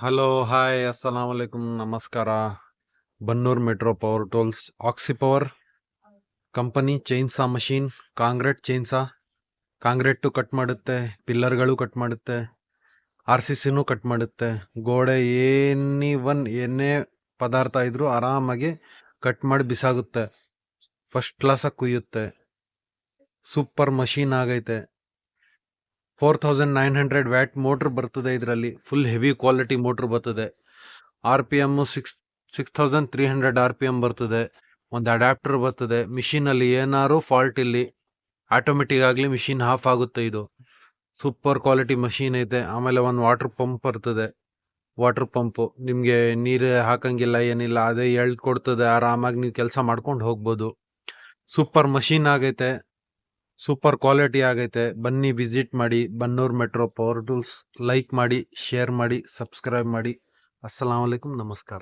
Hello hi ಅಸ್ಸಲಾಂ ವಲೈಕುಮ್ ನಮಸ್ಕಾರ. Bannur metro power tools oxy power company chainsaw machine. Concrete chainsaw, concrete cut ಮಾಡುತ್ತೆ, ಪಿಲ್ಲರ್ಗಳು cut ಮಾಡುತ್ತೆ, RCCನೂ cut ಮಾಡುತ್ತೆ. ಗೋಡೆ ಏನೇ ಪದಾರ್ಥ ಇದ್ರೂ ಆರಾಮಾಗಿ ಕಟ್ ಮಾಡಿ ಬಿಸಾಗುತ್ತೆ. ಫಸ್ಟ್ ಕ್ಲಾಸಾಗಿ ಕುಯ್ಯುತ್ತೆ. ಸೂಪರ್ ಮಷೀನ್ ಆಗೈತೆ. 4900 ವ್ಯಾಟ್ ಮೋಟ್ರ್ ಬರ್ತದೆ. ಇದರಲ್ಲಿ ಫುಲ್ ಹೆವಿ ಕ್ವಾಲಿಟಿ ಮೋಟ್ರ್ ಬರ್ತದೆ. RPM 6300 RPM ಬರ್ತದೆ. ಒಂದು ಅಡ್ಯಾಪ್ಟರ್ ಬರ್ತದೆ. ಮಿಷಿನಲ್ಲಿ ಏನಾರು ಫಾಲ್ಟ್ ಇಲ್ಲಿ ಆಟೋಮೆಟಿಕ್ ಆಗಲಿ ಮಿಷಿನ್ ಆಫ್ ಆಗುತ್ತೆ. ಇದು ಸೂಪರ್ ಕ್ವಾಲಿಟಿ ಮಷೀನ್ ಐತೆ. ಆಮೇಲೆ ಒಂದು ವಾಟರ್ ಪಂಪ್ ಬರ್ತದೆ. ವಾಟರ್ ಪಂಪು ನಿಮಗೆ ನೀರು ಹಾಕಂಗಿಲ್ಲ, ಏನಿಲ್ಲ, ಅದೇ ಕೊಡ್ತದೆ. ಆರಾಮಾಗಿ ನೀವು ಕೆಲಸ ಮಾಡ್ಕೊಂಡು ಹೋಗ್ಬೋದು. ಸೂಪರ್ ಮಷೀನ್ ಆಗೈತೆ, ಸೂಪರ್ ಕ್ವಾಲಿಟಿ ಆಗೈತೆ. ಬನ್ನಿ ವಿಸಿಟ್ ಮಾಡಿ. Bannur metro power tools. Like ಮಾಡಿ, ಶೇರ್ ಮಾಡಿ, ಸಬ್ಸ್ಕ್ರೈಬ್ ಮಾಡಿ. ಅಸ್ಸಲಾಂ ವಲೈಕುಮ್, ನಮಸ್ಕಾರ.